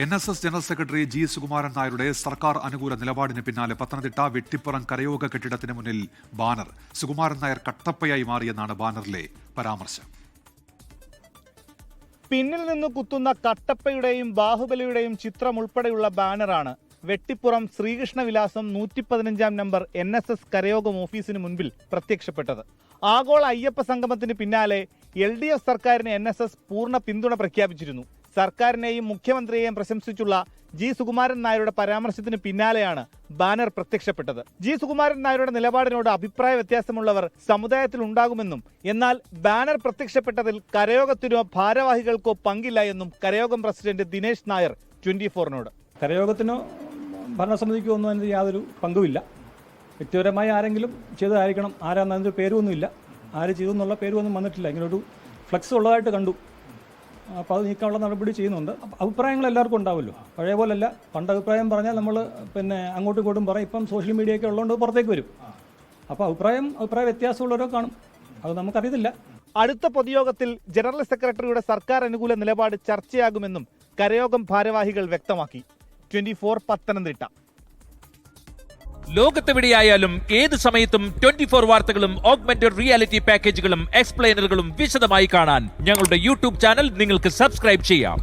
NSS general secretary G Sukumaran നായരുടെ സർക്കാർ അനുകൂല നിലപാടിന് പിന്നാലെ പത്തനംതിട്ട വെട്ടിപ്പുറം കരയോഗ കെട്ടിടത്തിന് മുന്നിൽ ബാനർ. സുകുമാരൻ നായർ കട്ടപ്പയായി മാറിയെന്നാണ് ബാനറിലെ പരാമർശം. പിന്നിൽ നിന്ന് കുത്തുന്ന കട്ടപ്പയുടെയും ബാഹുബലിയുടെയും ചിത്രം ഉൾപ്പെടെയുള്ള ബാനറാണ് വെട്ടിപ്പുറം ശ്രീകൃഷ്ണവിലാസം 115 നമ്പർ NSS കരയോഗം ഓഫീസിന് മുൻപിൽ പ്രത്യക്ഷപ്പെട്ടത്. ആഗോള അയ്യപ്പ സംഗമത്തിന് പിന്നാലെ LDF സർക്കാരിന് NSS പൂർണ്ണ പിന്തുണ പ്രഖ്യാപിച്ചിരുന്നു. സർക്കാരിനെയും മുഖ്യമന്ത്രിയെയും പ്രശംസിച്ചുള്ള ജി സുകുമാരൻ നായരുടെ പരാമർശത്തിന് പിന്നാലെയാണ് ബാനർ പ്രത്യക്ഷപ്പെട്ടത്. ജി സുകുമാരൻ നായരുടെ നിലപാടിനോട് അഭിപ്രായ വ്യത്യാസമുള്ളവർ സമുദായത്തിൽ ഉണ്ടാകുമെന്നും എന്നാൽ ബാനർ പ്രത്യക്ഷപ്പെട്ടതിൽ കരയോഗത്തിനോ ഭാരവാഹികൾക്കോ പങ്കില്ല എന്നും കരയോഗം പ്രസിഡന്റ് ദിനേശ് നായർ 24-നോട്. കരയോഗത്തിനോ ഭരണസമിതിക്കോ ഒന്നും അതിന് യാതൊരു പങ്കുമില്ല. വ്യക്തിപരമായി ആരെങ്കിലും ചെയ്തതായിരിക്കണം. ആരാന്നതിൻ്റെ പേരുമൊന്നുമില്ല. ആര് ചെയ്തു എന്നുള്ള പേരുമൊന്നും വന്നിട്ടില്ല. ഇങ്ങനൊരു ഫ്ലക്സ് ഉള്ളതായിട്ട് കണ്ടു. അപ്പോൾ അത് നീക്കാനുള്ള നടപടി ചെയ്യുന്നുണ്ട്. അഭിപ്രായങ്ങൾ എല്ലാവർക്കും ഉണ്ടാവുമല്ലോ. പഴയ പോലല്ല. പണ്ട് അഭിപ്രായം പറഞ്ഞാൽ നമ്മൾ അങ്ങോട്ടും ഇങ്ങോട്ടും പറയും. ഇപ്പം സോഷ്യൽ മീഡിയ ഒക്കെ ഉള്ളതുകൊണ്ട് പുറത്തേക്ക് വരും. അപ്പോൾ അഭിപ്രായ വ്യത്യാസമുള്ളവരോ കാണും. അത് നമുക്കറിയത്തില്ല. അടുത്ത പൊതുയോഗത്തിൽ ജനറൽ സെക്രട്ടറിയുടെ സർക്കാർ അനുകൂല നിലപാട് ചർച്ചയാകുമെന്നും കരയോഗം ഭാരവാഹികൾ വ്യക്തമാക്കി. 24 പത്തനംതിട്ട. ലോകത്തെവിടെയായാലും ഏത് സമയത്തും 24 വാർത്തകളും ഓഗ്മെന്റഡ് റിയാലിറ്റി പാക്കേജുകളും എക്സ്പ്ലെയിനറുകളും വിശദമായി കാണാൻ ഞങ്ങളുടെ YouTube ചാനൽ നിങ്ങൾക്ക് സബ്സ്ക്രൈബ് ചെയ്യാം.